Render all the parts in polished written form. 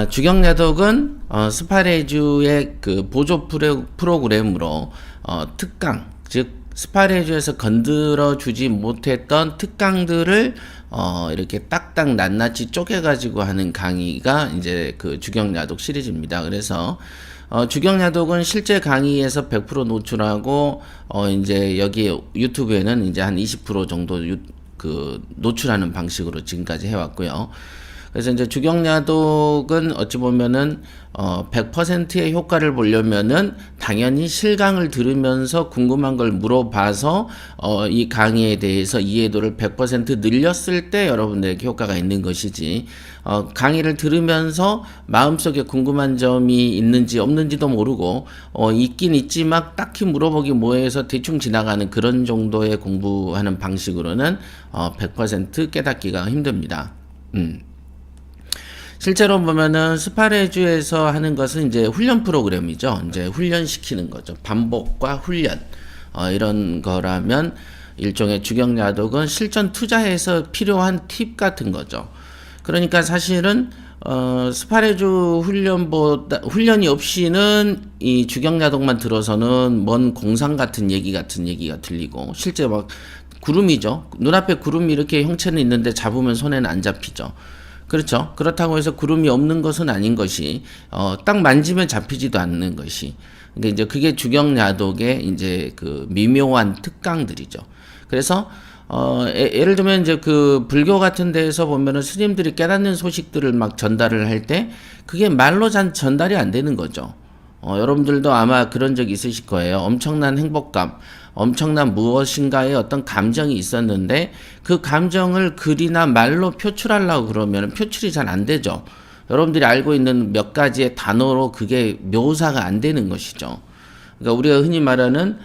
주경야독은 스파레주의 그 보조 프로그램으로 특강, 즉 스파레주에서 건드려 주지 못했던 특강들을 이렇게 딱딱 낱낱이 쪼개가지고 하는 강의가 이제 그 주경야독 시리즈입니다. 그래서 주경야독은 실제 강의에서 100% 노출하고 이제 여기 유튜브에는 이제 한 20% 정도 노출하는 방식으로 지금까지 해왔고요. 그래서 이제 주경야독은 어찌 보면은 100%의 효과를 보려면은 당연히 실강을 들으면서 궁금한 걸 물어봐서 이 강의에 대해서 이해도를 100% 늘렸을 때 여러분들에게 효과가 있는 것이지, 강의를 들으면서 마음속에 궁금한 점이 있는지 없는지도 모르고 있긴 있지만 딱히 물어보기 뭐해서 대충 지나가는 그런 정도의 공부하는 방식으로는 100% 깨닫기가 힘듭니다. 실제로 보면은 스파레주에서 하는 것은 이제 훈련 프로그램이죠. 이제 훈련시키는 거죠. 반복과 훈련. 이런 거라면 일종의 주경야독은 실전 투자해서 필요한 팁 같은 거죠. 그러니까 사실은 스파레주 훈련이 없이는 이 주경야독만 들어서는 먼 공상 같은 얘기가 들리고, 실제 막 구름이죠. 눈앞에 구름이 이렇게 형체는 있는데 잡으면 손에는 안 잡히죠. 그렇죠. 그렇다고 해서 구름이 없는 것은 아닌 것이, 딱 만지면 잡히지도 않는 것이. 근데 이제 그게 주경야독의 이제 그 미묘한 특강들이죠. 그래서, 예를 들면 이제 그 불교 같은 데에서 보면은 스님들이 깨닫는 소식들을 막 전달을 할 때 그게 말로 전달이 안 되는 거죠. 여러분들도 아마 그런 적 있으실 거예요. 엄청난 행복감, 엄청난 무엇인가의 어떤 감정이 있었는데 그 감정을 글이나 말로 표출하려고 그러면 표출이 잘 안 되죠. 여러분들이 알고 있는 몇 가지의 단어로 그게 묘사가 안 되는 것이죠. 그러니까 우리가 흔히 말하는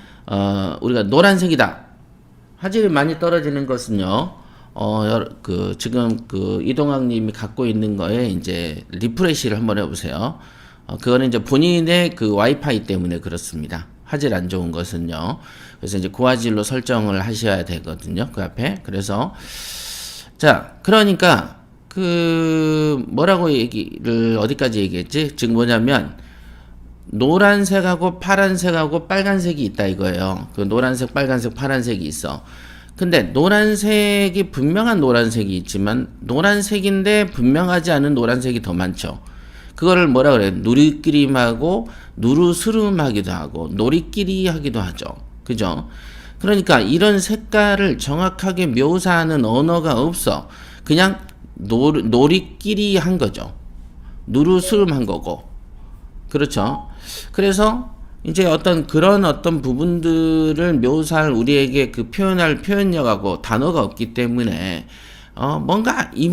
우리가 노란색이다. 화질이 많이 떨어지는 것은요. 지금 그 이동학님이 갖고 있는 거에 이제 리프레시를 한번 해보세요. 그거는 이제 본인의 그 와이파이 때문에 그렇습니다. 화질 안 좋은 것은요. 그래서 이제 고화질로 설정을 하셔야 되거든요. 그 앞에. 그래서 자, 그러니까 그 뭐라고 얘기를 어디까지 얘기했지? 즉 뭐냐면 노란색하고 파란색하고 빨간색이 있다 이거예요. 그 노란색, 빨간색, 파란색이 있어. 근데 노란색이 분명한 노란색이 있지만 노란색인데 분명하지 않은 노란색이 더 많죠. 그거를 뭐라 그래요? 누리끼림하고 누르스름하기도 하고 노리끼리 하기도 하죠. 그죠? 그러니까 이런 색깔을 정확하게 묘사하는 언어가 없어. 그냥 노리끼리 한 거죠. 누르스름 한 거고. 그렇죠? 그래서 이제 그런 어떤 부분들을 묘사할 우리에게 그 표현할 표현력하고 단어가 없기 때문에 뭔가 이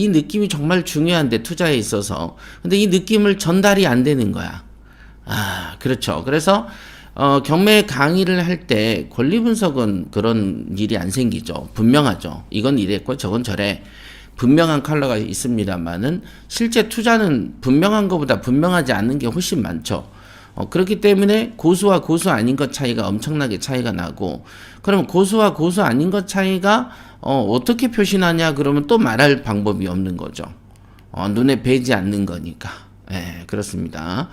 느낌이 정말 중요한데 투자에 있어서. 근데 이 느낌을 전달이 안 되는 거야. 그렇죠. 그래서, 경매 강의를 할 때 권리 분석은 그런 일이 안 생기죠. 분명하죠. 이건 이랬고 저건 저래. 분명한 컬러가 있습니다만은 실제 투자는 분명한 것보다 분명하지 않는 게 훨씬 많죠. 그렇기 때문에 고수와 고수 아닌 것 차이가 엄청나게 차이가 나고, 그럼 고수와 고수 아닌 것 차이가 어떻게 표시나냐 그러면 또 말할 방법이 없는 거죠. 눈에 뵈지 않는 거니까. 예, 그렇습니다.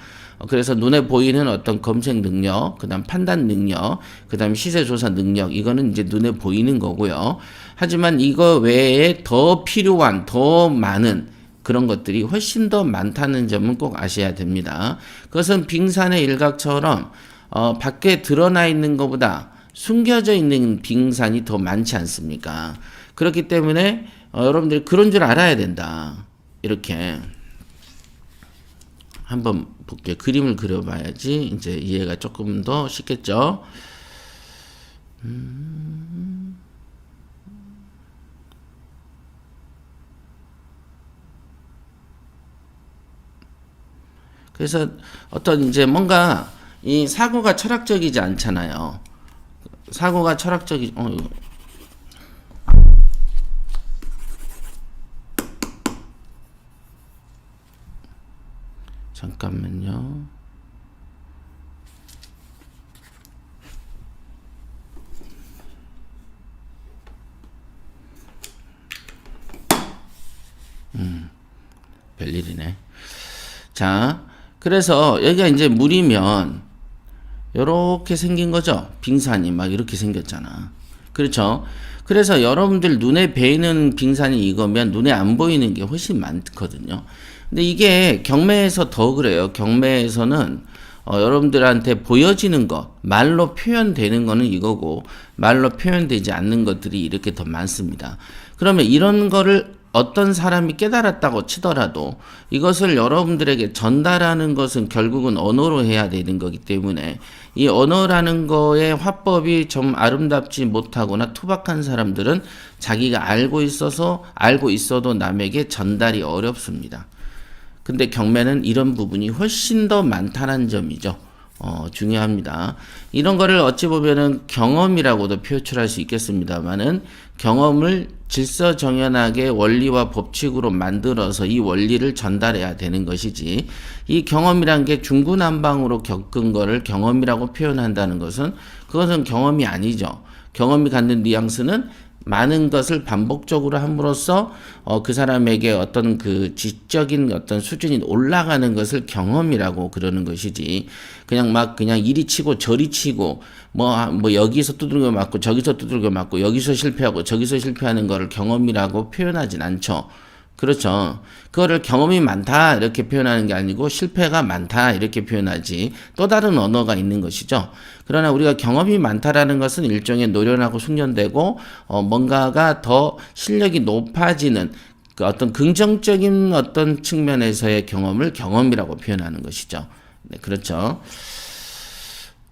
그래서 눈에 보이는 어떤 검색 능력, 그 다음 판단 능력, 그 다음 시세 조사 능력, 이거는 이제 눈에 보이는 거고요. 하지만 이거 외에 더 필요한, 더 많은 그런 것들이 훨씬 더 많다는 점은 꼭 아셔야 됩니다. 그것은 빙산의 일각처럼 밖에 드러나 있는 것보다 숨겨져 있는 빙산이 더 많지 않습니까? 그렇기 때문에 여러분들이 그런 줄 알아야 된다. 이렇게 한번 볼게요. 그림을 그려봐야지 이제 이해가 조금 더 쉽겠죠. 그래서 어떤 이제 뭔가 이 사고가 철학적이지 않잖아요. 사고가 잠깐만요. 별일이네. 자, 그래서 여기가 이제 물이면 요렇게 생긴 거죠. 빙산이 막 이렇게 생겼잖아. 그렇죠? 그래서 여러분들 눈에 베이는 빙산이 이거면 눈에 안 보이는 게 훨씬 많거든요. 근데 이게 경매에서 더 그래요. 경매에서는 여러분들한테 보여지는 거, 말로 표현되는 거는 이거고 말로 표현되지 않는 것들이 이렇게 더 많습니다. 그러면 이런 거를 어떤 사람이 깨달았다고 치더라도 이것을 여러분들에게 전달하는 것은 결국은 언어로 해야 되는 거기 때문에 이 언어라는 거의 화법이 좀 아름답지 못하거나 투박한 사람들은 자기가 알고 있어도 남에게 전달이 어렵습니다. 근데 경매는 이런 부분이 훨씬 더 많다는 점이죠. 중요합니다. 이런 거를 어찌 보면은 경험이라고도 표출할 수 있겠습니다만은 경험을 질서정연하게 원리와 법칙으로 만들어서 이 원리를 전달해야 되는 것이지 이 경험이란 게 중구난방으로 겪은 거를 경험이라고 표현한다는 것은 그것은 경험이 아니죠. 경험이 갖는 뉘앙스는 많은 것을 반복적으로 함으로써 그 사람에게 어떤 그 지적인 어떤 수준이 올라가는 것을 경험이라고 그러는 것이지 그냥 이리 치고 저리 치고 뭐 여기서 두들겨 맞고 저기서 두들겨 맞고 여기서 실패하고 저기서 실패하는 거를 경험이라고 표현하진 않죠. 그렇죠. 그거를 경험이 많다 이렇게 표현하는 게 아니고 실패가 많다 이렇게 표현하지 또 다른 언어가 있는 것이죠. 그러나 우리가 경험이 많다라는 것은 일종의 노련하고 숙련되고 뭔가가 더 실력이 높아지는 그 어떤 긍정적인 어떤 측면에서의 경험을 경험이라고 표현하는 것이죠. 네, 그렇죠.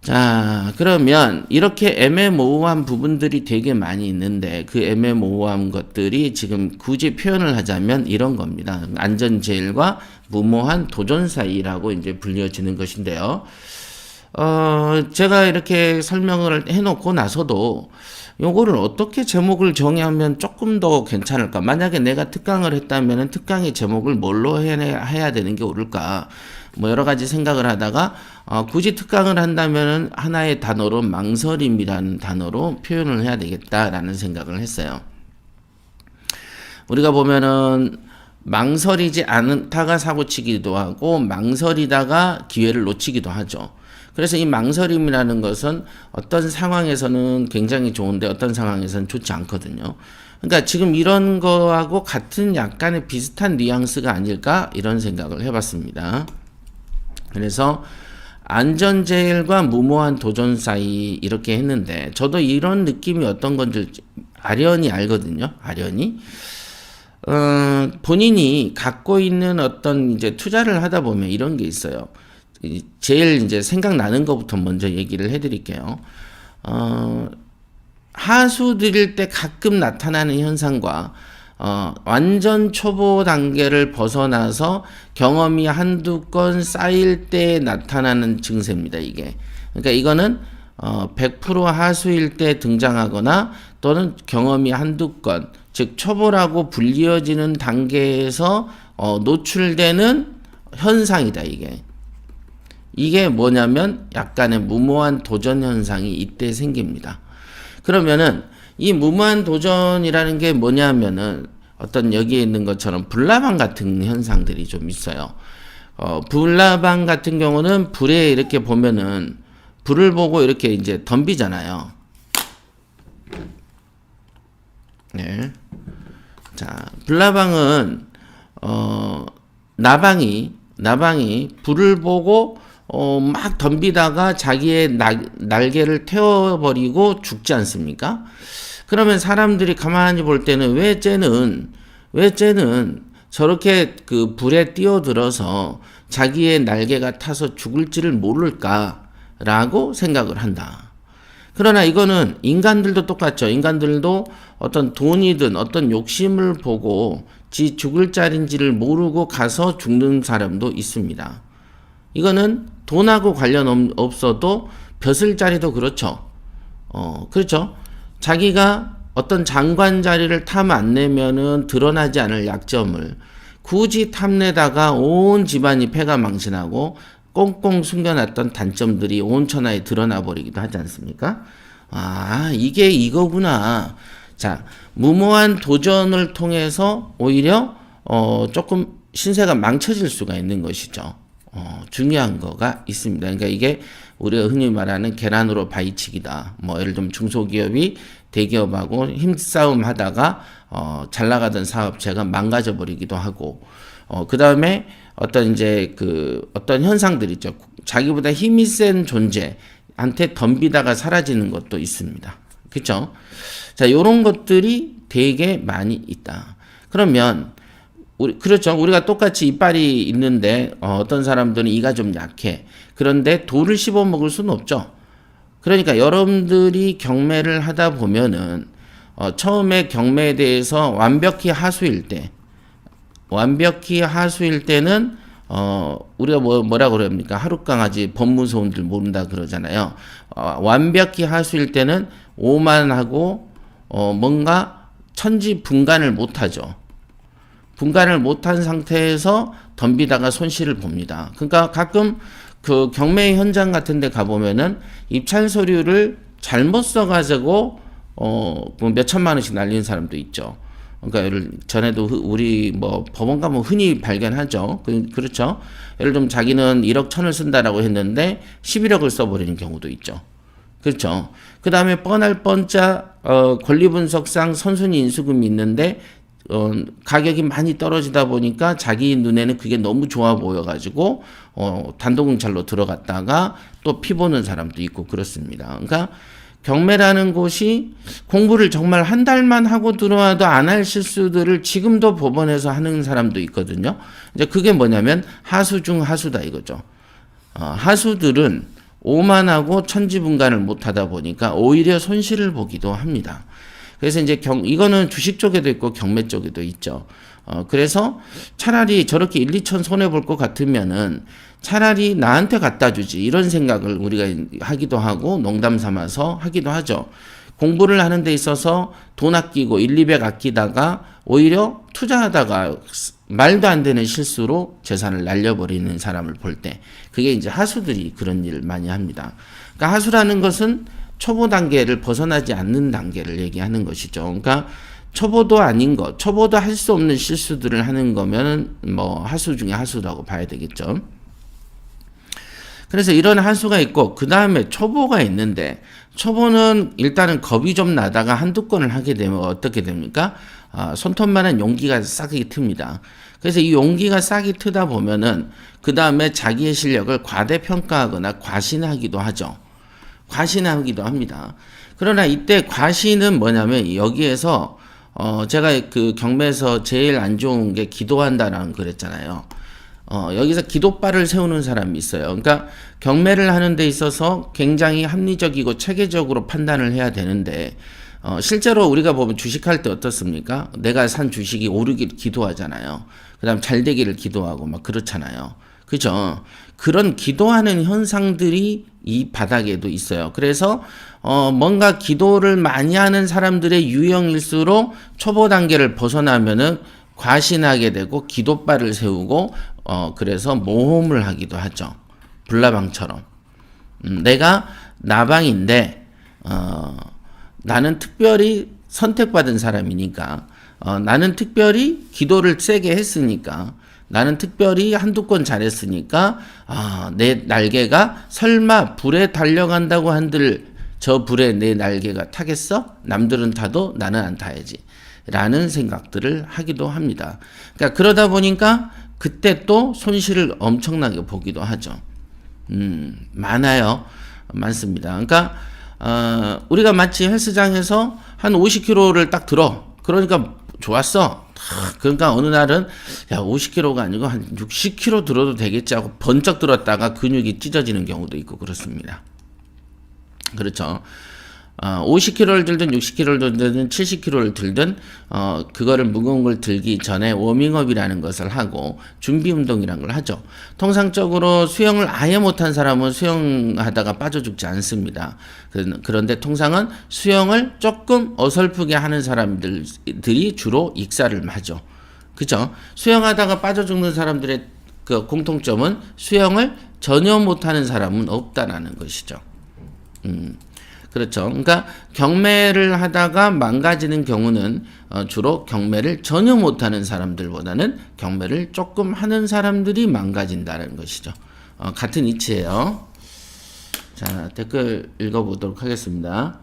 자, 그러면 이렇게 애매모호한 부분들이 되게 많이 있는데 그 애매모호한 것들이 지금 굳이 표현을 하자면 이런 겁니다. 안전제일과 무모한 도전 사이라고 이제 불려지는 것인데요. 제가 이렇게 설명을 해놓고 나서도 요거를 어떻게 제목을 정하면 조금 더 괜찮을까? 만약에 내가 특강을 했다면 특강의 제목을 뭘로 해야 되는 게 옳을까? 뭐 여러 가지 생각을 하다가 굳이 특강을 한다면 하나의 단어로 망설임이라는 단어로 표현을 해야 되겠다라는 생각을 했어요. 우리가 보면은 망설이지 않다가 사고치기도 하고 망설이다가 기회를 놓치기도 하죠. 그래서 이 망설임이라는 것은 어떤 상황에서는 굉장히 좋은데 어떤 상황에서는 좋지 않거든요. 그러니까 지금 이런 거하고 같은 약간의 비슷한 뉘앙스가 아닐까 이런 생각을 해봤습니다. 그래서 안전제일과 무모한 도전 사이 이렇게 했는데 저도 이런 느낌이 어떤 건지 아련히 알거든요. 아련히. 본인이 갖고 있는 어떤 이제 투자를 하다 보면 이런 게 있어요. 제일 이제 생각나는 것부터 먼저 얘기를 해드릴게요. 하수 드릴 때 가끔 나타나는 현상과 완전 초보 단계를 벗어나서 경험이 한두 건 쌓일 때 나타나는 증세입니다, 이게. 그러니까 이거는 100% 하수일 때 등장하거나 또는 경험이 한두 건, 즉 초보라고 불리어지는 단계에서 노출되는 현상이다, 이게. 이게 뭐냐면 약간의 무모한 도전 현상이 이때 생깁니다. 그러면은 이 무모한 도전이라는 게 뭐냐면은 어떤 여기에 있는 것처럼 불나방 같은 현상들이 좀 있어요. 불나방 같은 경우는 불에 이렇게 보면은 불을 보고 이렇게 이제 덤비잖아요. 네. 자, 불나방은 나방이 불을 보고 막 덤비다가 자기의 날개를 태워버리고 죽지 않습니까? 그러면 사람들이 가만히 볼 때는 왜 쟤는 저렇게 그 불에 뛰어들어서 자기의 날개가 타서 죽을지를 모를까라고 생각을 한다. 그러나 이거는 인간들도 똑같죠. 인간들도 어떤 돈이든 어떤 욕심을 보고 지 죽을 자리인지를 모르고 가서 죽는 사람도 있습니다. 이거는 돈하고 관련 없어도 벼슬자리도 그렇죠. 그렇죠. 자기가 어떤 장관 자리를 탐 안 내면은 드러나지 않을 약점을 굳이 탐내다가 온 집안이 패가 망신하고 꽁꽁 숨겨놨던 단점들이 온 천하에 드러나 버리기도 하지 않습니까? 아, 이게 이거구나. 자, 무모한 도전을 통해서 오히려 조금 신세가 망쳐질 수가 있는 것이죠. 중요한 거가 있습니다. 그러니까 이게 우리가 흔히 말하는 계란으로 바위치기다. 뭐 예를 들면 중소기업이 대기업하고 힘싸움 하다가 잘 나가던 사업체가 망가져 버리기도 하고, 그 다음에 어떤 이제 어떤 현상들 있죠. 자기보다 힘이 센 존재한테 덤비다가 사라지는 것도 있습니다. 그렇죠? 자, 요런 것들이 되게 많이 있다. 그러면 그렇죠. 우리가 똑같이 이빨이 있는데 어떤 사람들은 이가 좀 약해. 그런데 돌을 씹어 먹을 수는 없죠. 그러니까 여러분들이 경매를 하다 보면은 처음에 경매에 대해서 완벽히 하수일 때는 우리가 뭐라 그럽니까? 하룻강아지 법무소원들 모른다 그러잖아요. 완벽히 하수일 때는 오만하고 뭔가 천지분간을 못하죠. 분간을 못한 상태에서 덤비다가 손실을 봅니다. 그러니까 가끔 그 경매 현장 같은 데 가보면은 입찰 서류를 잘못 써가지고 뭐 몇천만 원씩 날리는 사람도 있죠. 그러니까 전에도 우리 뭐 법원 가면 흔히 발견하죠. 그렇죠. 예를 들면 자기는 1억 1천을 쓴다라고 했는데 11억을 써버리는 경우도 있죠. 그렇죠. 그 다음에 뻔할 뻔짜 권리분석상 선순위 인수금이 있는데 가격이 많이 떨어지다 보니까 자기 눈에는 그게 너무 좋아 보여가지고 단독응찰로 들어갔다가 또 피보는 사람도 있고 그렇습니다. 그러니까 경매라는 곳이 공부를 정말 한 달만 하고 들어와도 안 할 실수들을 지금도 법원에서 하는 사람도 있거든요. 이제 그게 뭐냐면 하수 중 하수다 이거죠. 하수들은 오만하고 천지분간을 못하다 보니까 오히려 손실을 보기도 합니다. 그래서 이제 이거는 주식 쪽에도 있고 경매 쪽에도 있죠. 그래서 차라리 저렇게 1, 2천 손해볼 것 같으면은 차라리 나한테 갖다 주지. 이런 생각을 우리가 하기도 하고 농담 삼아서 하기도 하죠. 공부를 하는 데 있어서 돈 아끼고 1, 200 아끼다가 오히려 투자하다가 말도 안 되는 실수로 재산을 날려버리는 사람을 볼 때 그게 이제 하수들이 그런 일을 많이 합니다. 그러니까 하수라는 것은 초보 단계를 벗어나지 않는 단계를 얘기하는 것이죠. 그러니까 초보도 아닌 것, 초보도 할 수 없는 실수들을 하는 거면 뭐 하수 중에 하수라고 봐야 되겠죠. 그래서 이런 하수가 있고 그 다음에 초보가 있는데 초보는 일단은 겁이 좀 나다가 한두 건을 하게 되면 어떻게 됩니까? 손톱만한 용기가 싹이 틉니다. 그래서 이 용기가 싹이 트다 보면은 그 다음에 자기의 실력을 과대평가하거나 과신하기도 하죠. 과신하기도 합니다. 그러나 이때 과신은 뭐냐면 여기에서 제가 그 경매에서 제일 안 좋은 게 기도한다라는 거 그랬잖아요. 여기서 기도발을 세우는 사람이 있어요. 그러니까 경매를 하는 데 있어서 굉장히 합리적이고 체계적으로 판단을 해야 되는데 실제로 우리가 보면 주식할 때 어떻습니까? 내가 산 주식이 오르기를 기도하잖아요. 그 다음 잘 되기를 기도하고 막 그렇잖아요. 그죠? 그런 기도하는 현상들이 이 바닥에도 있어요. 그래서 뭔가 기도를 많이 하는 사람들의 유형일수록 초보 단계를 벗어나면은 과신하게 되고 기도발을 세우고 그래서 모험을 하기도 하죠. 불나방처럼. 내가 나방인데 나는 특별히 선택받은 사람이니까 나는 특별히 기도를 세게 했으니까 나는 특별히 한두 건 잘했으니까 내 날개가 설마 불에 달려간다고 한들 저 불에 내 날개가 타겠어? 남들은 타도 나는 안 타야지 라는 생각들을 하기도 합니다. 그러니까 그러다 보니까 그때 또 손실을 엄청나게 보기도 하죠. 많아요. 많습니다. 그러니까 우리가 마치 헬스장에서 한 50kg를 딱 들어. 그러니까 좋았어. 그러니까 어느 날은 야 50kg가 아니고 한 60kg 들어도 되겠지 하고 번쩍 들었다가 근육이 찢어지는 경우도 있고 그렇습니다. 그렇죠. 50kg를 들든 60kg를 들든 70kg를 들든 그거를 무거운 걸 들기 전에 워밍업이라는 것을 하고 준비 운동이라는 걸 하죠. 통상적으로 수영을 아예 못한 사람은 수영하다가 빠져 죽지 않습니다. 그런데 통상은 수영을 조금 어설프게 하는 사람들이 주로 익사를 하죠. 그죠? 수영하다가 빠져 죽는 사람들의 그 공통점은 수영을 전혀 못하는 사람은 없다라는 것이죠. 그렇죠. 그러니까 경매를 하다가 망가지는 경우는 주로 경매를 전혀 못하는 사람들보다는 경매를 조금 하는 사람들이 망가진다는 것이죠. 같은 이치예요. 자, 댓글 읽어보도록 하겠습니다.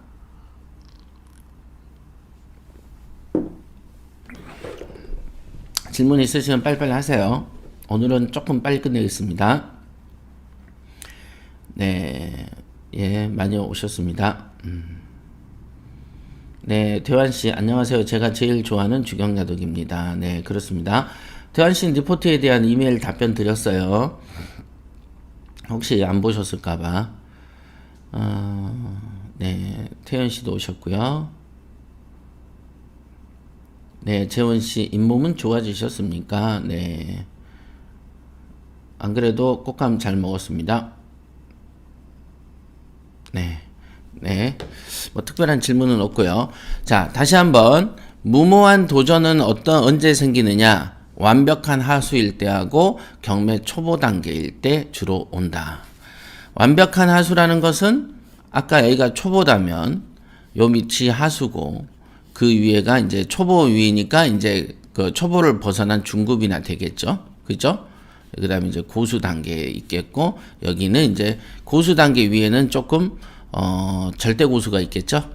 질문 있으시면 빨리빨리 하세요. 오늘은 조금 빨리 끝내겠습니다. 네, 예, 많이 오셨습니다. 네, 대환씨, 안녕하세요. 제가 제일 좋아하는 주경야독입니다. 네, 그렇습니다. 대환씨 리포트에 대한 이메일 답변 드렸어요. 혹시 안 보셨을까봐. 네, 태연씨도 오셨고요. 네, 재원씨, 잇몸은 좋아지셨습니까? 네. 안 그래도 꽃감 잘 먹었습니다. 네. 네. 뭐 특별한 질문은 없고요. 자, 다시 한번 무모한 도전은 언제 생기느냐? 완벽한 하수일 때하고 경매 초보 단계일 때 주로 온다. 완벽한 하수라는 것은 아까 A가 초보다면 요 밑이 하수고 그 위에가 이제 초보 위니까 이제 그 초보를 벗어난 중급이나 되겠죠. 그죠? 그 다음에 이제 고수 단계에 있겠고, 여기는 이제 고수 단계 위에는 조금, 절대 고수가 있겠죠.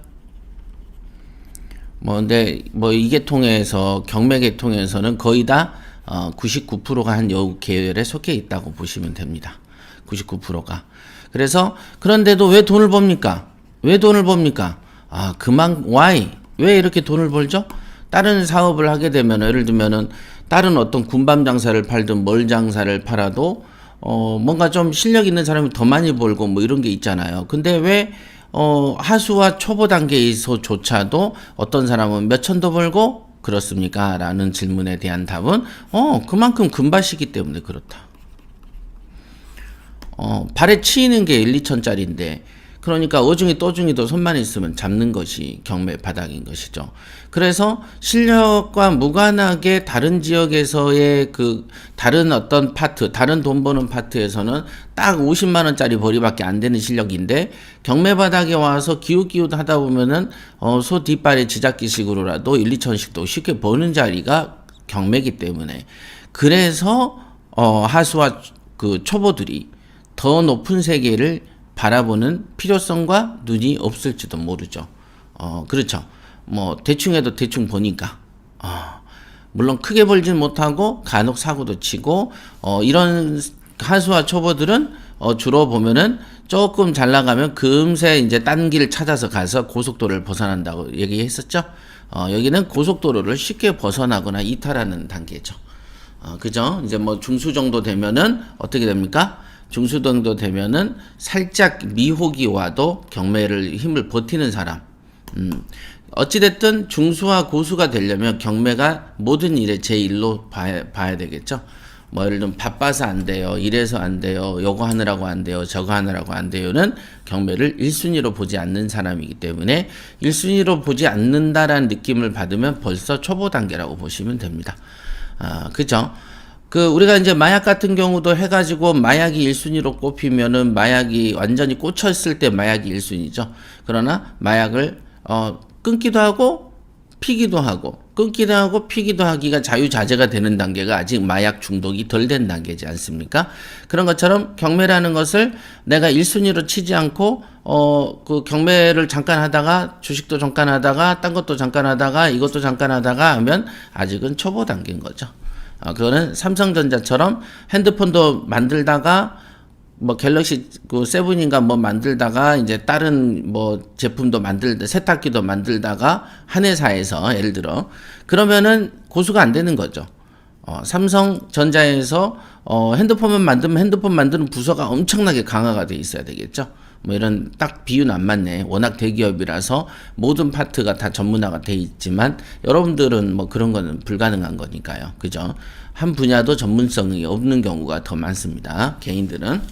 근데, 이 계통에서, 경매 계통에서는 거의 다, 99%가 한 요 계열에 속해 있다고 보시면 됩니다. 99%가. 그래서, 그런데도 왜 돈을 법니까? 왜 돈을 법니까? why? 왜 이렇게 돈을 벌죠? 다른 사업을 하게 되면, 예를 들면은, 다른 어떤 군밤 장사를 팔든 멀 장사를 팔아도 뭔가 좀 실력 있는 사람이 더 많이 벌고 뭐 이런 게 있잖아요. 근데 왜 하수와 초보 단계에서조차도 어떤 사람은 몇천 더 벌고 그렇습니까? 라는 질문에 대한 답은 그만큼 금밭이기 때문에 그렇다. 발에 치이는 게 1, 2천짜리인데 그러니까 어중이 떠중이도 손만 있으면 잡는 것이 경매 바닥인 것이죠. 그래서 실력과 무관하게 다른 지역에서의 그 다른 어떤 파트, 다른 돈 버는 파트에서는 딱 50만 원짜리 벌이밖에 안 되는 실력인데 경매 바닥에 와서 기웃기웃 하다 보면은 소 뒷발에 지잡기식으로라도 1, 2천씩도 쉽게 버는 자리가 경매기 때문에 그래서 하수와 그 초보들이 더 높은 세계를 바라보는 필요성과 눈이 없을지도 모르죠. 그렇죠. 대충 해도 대충 보니까. 물론 크게 벌진 못하고 간혹 사고도 치고, 이런 하수와 초보들은, 주로 보면은 조금 잘 나가면 금세 이제 딴 길 찾아서 가서 고속도로를 벗어난다고 얘기했었죠. 여기는 고속도로를 쉽게 벗어나거나 이탈하는 단계죠. 그죠? 이제 중수 정도 되면은 어떻게 됩니까? 중수 정도 되면은 살짝 미혹이 와도 경매를 힘을 버티는 사람. 어찌됐든 중수와 고수가 되려면 경매가 모든 일의 제1로 봐야 되겠죠. 예를 들면 바빠서 안 돼요. 이래서 안 돼요. 요거 하느라고 안 돼요. 저거 하느라고 안 돼요는 경매를 1순위로 보지 않는 사람이기 때문에 1순위로 보지 않는다라는 느낌을 받으면 벌써 초보 단계라고 보시면 됩니다. 그죠? 우리가 이제 마약 같은 경우도 해가지고 마약이 1순위로 꼽히면은 마약이 완전히 꽂혔을 때 마약이 1순위죠. 그러나 마약을, 끊기도 하고, 피기도 하고, 끊기도 하고, 피기도 하기가 자유자재가 되는 단계가 아직 마약 중독이 덜 된 단계지 않습니까? 그런 것처럼 경매라는 것을 내가 1순위로 치지 않고, 그 경매를 잠깐 하다가, 주식도 잠깐 하다가, 딴 것도 잠깐 하다가, 이것도 잠깐 하다가 하면 아직은 초보 단계인 거죠. 그거는 삼성전자처럼 핸드폰도 만들다가 갤럭시 세븐인가 만들다가 이제 다른 제품도 세탁기도 만들다가 한 회사에서 예를 들어 그러면은 고수가 안 되는 거죠. 삼성전자에서 핸드폰만 만들면 핸드폰 만드는 부서가 엄청나게 강화가 돼 있어야 되겠죠. 이런 딱 비유는 안 맞네. 워낙 대기업이라서 모든 파트가 다 전문화가 돼 있지만 여러분들은 그런 거는 불가능한 거니까요. 그죠? 한 분야도 전문성이 없는 경우가 더 많습니다. 개인들은.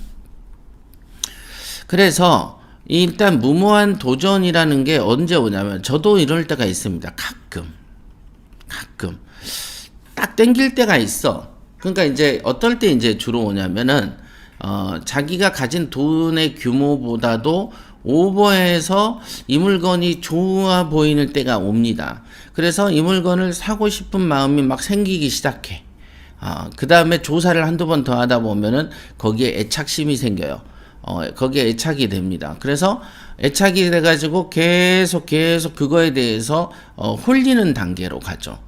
그래서 일단 무모한 도전이라는 게 언제 오냐면 저도 이럴 때가 있습니다. 가끔 딱 땡길 때가 있어. 그러니까 이제 어떨 때 이제 주로 오냐면은 자기가 가진 돈의 규모보다도 오버해서 이 물건이 좋아 보이는 때가 옵니다. 그래서 이 물건을 사고 싶은 마음이 막 생기기 시작해. 그 다음에 조사를 한두 번 더 하다 보면은 거기에 애착심이 생겨요. 거기에 애착이 됩니다. 그래서 애착이 돼가지고 계속 그거에 대해서 홀리는 단계로 가죠.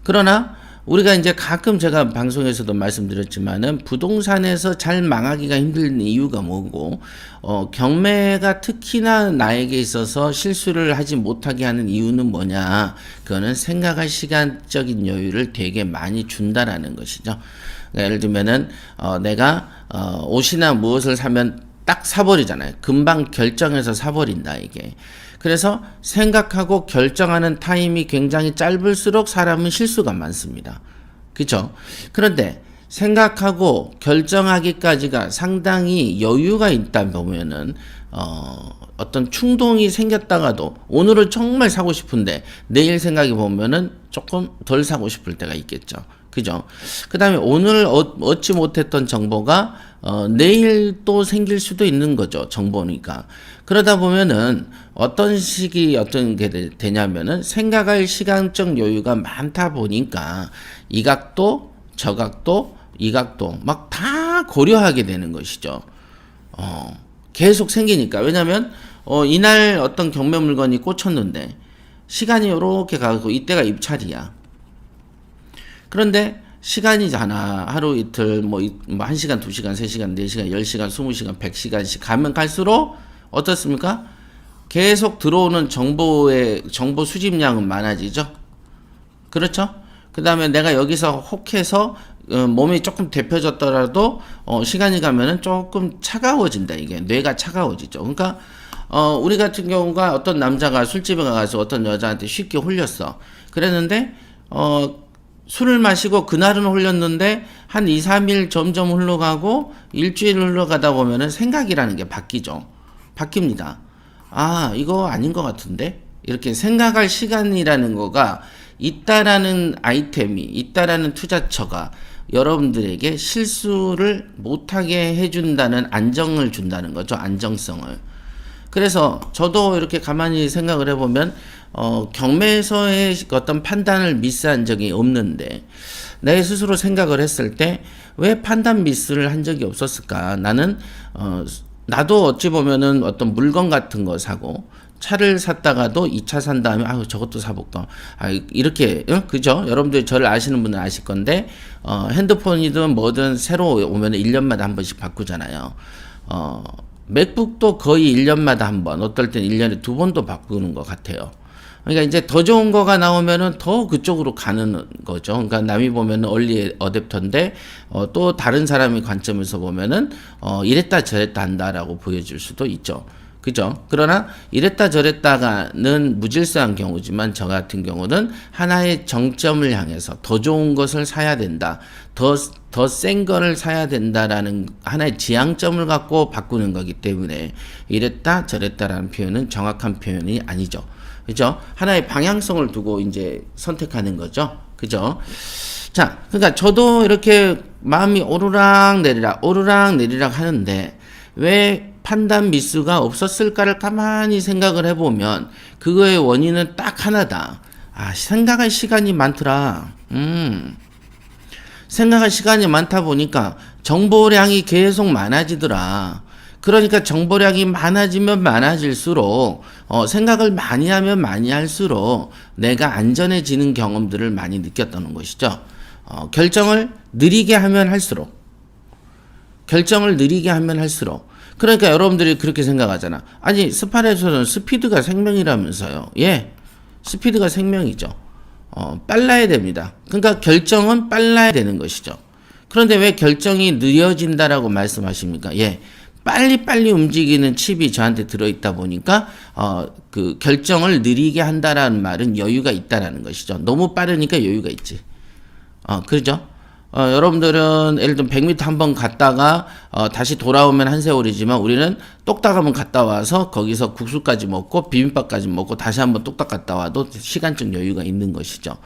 그러나 우리가 이제 가끔 제가 방송에서도 말씀드렸지만은 부동산에서 잘 망하기가 힘든 이유가 뭐고, 경매가 특히나 나에게 있어서 실수를 하지 못하게 하는 이유는 뭐냐? 그거는 생각할 시간적인 여유를 되게 많이 준다라는 것이죠. 그러니까 예를 들면은, 내가, 옷이나 무엇을 사면 딱 사버리잖아요. 금방 결정해서 사버린다, 이게. 그래서 생각하고 결정하는 타임이 굉장히 짧을수록 사람은 실수가 많습니다. 그죠? 그런데 생각하고 결정하기까지가 상당히 여유가 있다 보면은, 어떤 충동이 생겼다가도 오늘은 정말 사고 싶은데 내일 생각해 보면은 조금 덜 사고 싶을 때가 있겠죠. 그죠? 그 다음에 오늘 얻지 못했던 정보가 내일 또 생길 수도 있는 거죠. 정보니까. 그러다 보면은 어떤 게 되냐면은 생각할 시간적 여유가 많다 보니까 이 각도, 저 각도, 이 각도 막 다 고려하게 되는 것이죠. 계속 생기니까. 왜냐면 이날 어떤 경매 물건이 꽂혔는데 시간이 요렇게 가고 이때가 입찰이야. 그런데 시간이잖아. 하루 이틀, 뭐 1시간, 2시간, 3시간, 4시간, 10시간, 20시간, 100시간씩 가면 갈수록 어떻습니까? 계속 들어오는 정보 수집량은 많아지죠? 그렇죠? 그 다음에 내가 여기서 혹해서 몸이 조금 데펴졌더라도 시간이 가면은 조금 차가워진다. 이게 뇌가 차가워지죠. 그러니까 우리 같은 경우가 어떤 남자가 술집에 가서 어떤 여자한테 쉽게 홀렸어. 그랬는데 술을 마시고 그날은 홀렸는데 한 2, 3일 점점 흘러가고 일주일 흘러가다 보면은 생각이라는 게 바뀝니다. 이거 아닌 것 같은데? 이렇게 생각할 시간이라는 거가 있다라는 아이템이, 있다라는 투자처가 여러분들에게 실수를 못하게 해준다는 안정을 준다는 거죠. 안정성을. 그래서 저도 이렇게 가만히 생각을 해보면 경매에서의 어떤 판단을 미스한 적이 없는데 내 스스로 생각을 했을 때 왜 판단 미스를 한 적이 없었을까? 나도 어찌 보면은 어떤 물건 같은 거 사고 차를 샀다가도 2차 산 다음에 저것도 사볼까? 이렇게 그죠? 여러분들 저를 아시는 분은 아실 건데 핸드폰이든 뭐든 새로 오면 1년마다 한 번씩 바꾸잖아요. 맥북도 거의 1년마다 한 번, 어떨 땐 1년에 2번도 바꾸는 것 같아요. 그러니까 이제 더 좋은 거가 나오면은 더 그쪽으로 가는 거죠. 그러니까 남이 보면은 얼리 어댑터인데 또 다른 사람의 관점에서 보면은 이랬다 저랬다 한다라고 보여줄 수도 있죠. 그죠? 그러나 이랬다 저랬다가는 무질서한 경우지만 저 같은 경우는 하나의 정점을 향해서 더 좋은 것을 사야 된다. 더 센 거를 사야 된다라는 하나의 지향점을 갖고 바꾸는 거기 때문에 이랬다 저랬다라는 표현은 정확한 표현이 아니죠. 그죠? 하나의 방향성을 두고 이제 선택하는 거죠. 그죠? 자, 그러니까 저도 이렇게 마음이 오르락 내리락 하는데 왜 판단 미스가 없었을까를 가만히 생각을 해보면 그거의 원인은 딱 하나다. 생각할 시간이 많더라. 생각할 시간이 많다 보니까 정보량이 계속 많아지더라. 그러니까 정보량이 많아지면 많아질수록 생각을 많이 하면 많이 할수록 내가 안전해지는 경험들을 많이 느꼈다는 것이죠. 결정을 느리게 하면 할수록 그러니까 여러분들이 그렇게 생각하잖아. 아니 스팟에서는 스피드가 생명이라면서요. 예, 스피드가 생명이죠. 빨라야 됩니다. 그러니까 결정은 빨라야 되는 것이죠. 그런데 왜 결정이 느려진다라고 말씀하십니까? 예, 빨리 움직이는 칩이 저한테 들어있다 보니까 그 결정을 느리게 한다라는 말은 여유가 있다라는 것이죠. 너무 빠르니까 여유가 있지. 그렇죠? 여러분들은 예를 들면 100m 한번 갔다가 다시 돌아오면 한 세월이지만 우리는 똑딱 한번 갔다 와서 거기서 국수까지 먹고 비빔밥까지 먹고 다시 한번 똑딱 갔다 와도 시간적 여유가 있는 것이죠.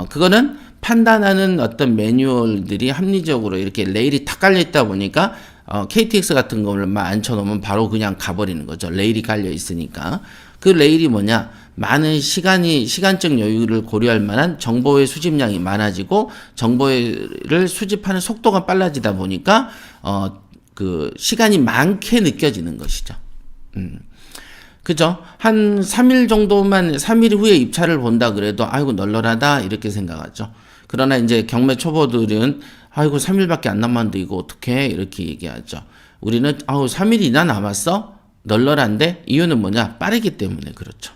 그거는 판단하는 어떤 매뉴얼들이 합리적으로 이렇게 레일이 탁 깔려 있다 보니까 KTX 같은 거를 막 앉혀놓으면 바로 그냥 가버리는 거죠. 레일이 깔려 있으니까. 그 레일이 뭐냐? 많은 시간적 여유를 고려할 만한 정보의 수집량이 많아지고 정보를 수집하는 속도가 빨라지다 보니까 그 시간이 많게 느껴지는 것이죠. 그죠? 한 3일 정도만, 3일 후에 입찰을 본다 그래도, 아이고, 널널하다, 이렇게 생각하죠. 그러나 이제 경매 초보들은, 아이고, 3일밖에 안 남았는데, 이거 어떡해? 이렇게 얘기하죠. 우리는, 3일이나 남았어? 널널한데? 이유는 뭐냐? 빠르기 때문에 그렇죠.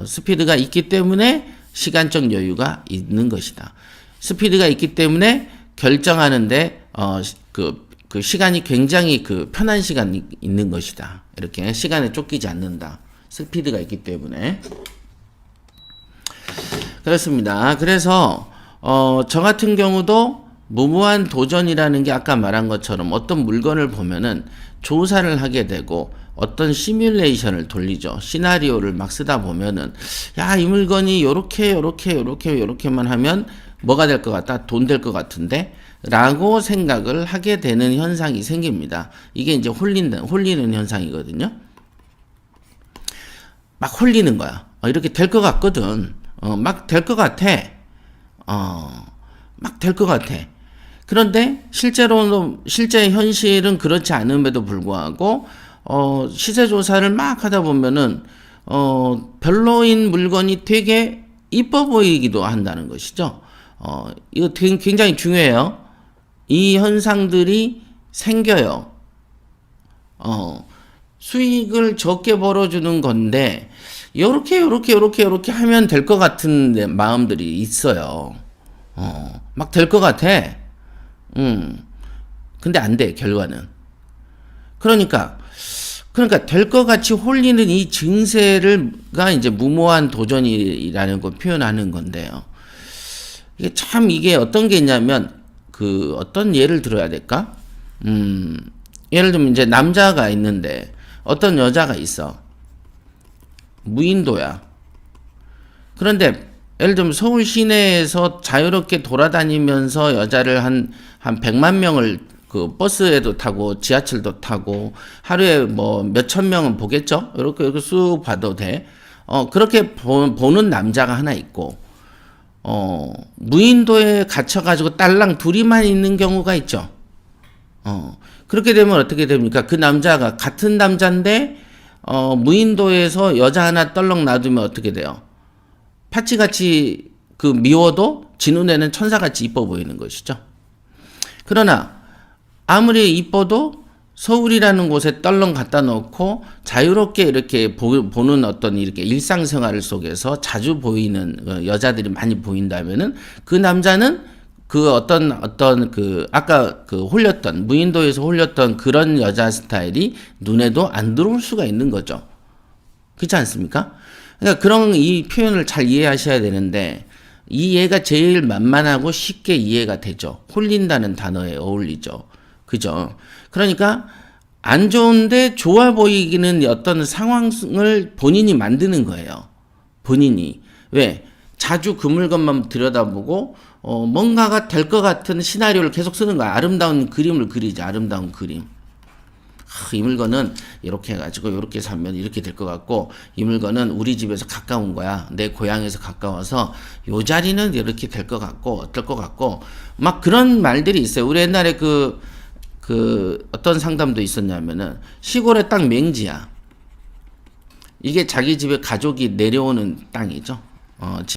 스피드가 있기 때문에 시간적 여유가 있는 것이다. 스피드가 있기 때문에 결정하는데, 그 시간이 굉장히 그 편한 시간이 있는 것이다. 이렇게 시간에 쫓기지 않는다. 스피드가 있기 때문에. 그렇습니다. 그래서 저 같은 경우도 무모한 도전이라는 게 아까 말한 것처럼 어떤 물건을 보면은 조사를 하게 되고 어떤 시뮬레이션을 돌리죠. 시나리오를 막 쓰다 보면은 야, 이 물건이 요렇게만 하면 뭐가 될 것 같다? 돈 될 것 같은데? 라고 생각을 하게 되는 현상이 생깁니다. 이게 이제 홀리는 현상이거든요. 막 홀리는 거야. 이렇게 될 것 같거든. 막 될 것 같아. 막 될 것 같아. 그런데 실제 현실은 그렇지 않음에도 불구하고, 시세 조사를 막 하다 보면은, 별로인 물건이 되게 이뻐 보이기도 한다는 것이죠. 이거 굉장히 중요해요. 이 현상들이 생겨요. 수익을 적게 벌어주는 건데, 요렇게 하면 될 것 같은 마음들이 있어요. 막 될 것 같아. 근데 안 돼, 결과는. 그러니까 될 것 같이 홀리는 이 증세가 이제 무모한 도전이라는 걸 표현하는 건데요. 이게 어떤 게 있냐면, 어떤 예를 들어야 될까? 예를 들면 이제 남자가 있는데 어떤 여자가 있어. 무인도야. 그런데 예를 들면 서울 시내에서 자유롭게 돌아다니면서 여자를 한 100만 명을 그 버스에도 타고 지하철도 타고 하루에 뭐 몇천 명은 보겠죠? 이렇게 쑥 봐도 돼. 그렇게 보는 남자가 하나 있고, 무인도에 갇혀가지고 딸랑 둘이만 있는 경우가 있죠. 그렇게 되면 어떻게 됩니까? 그 남자가 같은 남자인데, 무인도에서 여자 하나 떨렁 놔두면 어떻게 돼요? 파치같이 미워도 지 눈에는 천사같이 이뻐 보이는 것이죠. 그러나, 아무리 이뻐도 서울이라는 곳에 떨렁 갖다 놓고 자유롭게 이렇게 보는 어떤 이렇게 일상생활 속에서 자주 보이는 여자들이 많이 보인다면은 그 남자는 아까 홀렸던, 무인도에서 홀렸던 그런 여자 스타일이 눈에도 안 들어올 수가 있는 거죠. 그렇지 않습니까? 그러니까 그런 이 표현을 잘 이해하셔야 되는데, 이 예가 제일 만만하고 쉽게 이해가 되죠. 홀린다는 단어에 어울리죠. 그죠? 그러니까 안 좋은데 좋아 보이기는 어떤 상황을 본인이 만드는 거예요. 본인이. 왜? 자주 그 물건만 들여다보고 뭔가가 될 것 같은 시나리오를 계속 쓰는 거야. 아름다운 그림을 그리지. 아름다운 그림. 이 물건은 이렇게 해가지고 이렇게 사면 이렇게 될 것 같고, 이 물건은 우리 집에서 가까운 거야. 내 고향에서 가까워서 요 자리는 이렇게 될 것 같고 어떨 것 같고 막 그런 말들이 있어요. 우리 옛날에 어떤 상담도 있었냐면은 시골에 딱 맹지야. 이게 자기 집에 가족이 내려오는 땅이죠.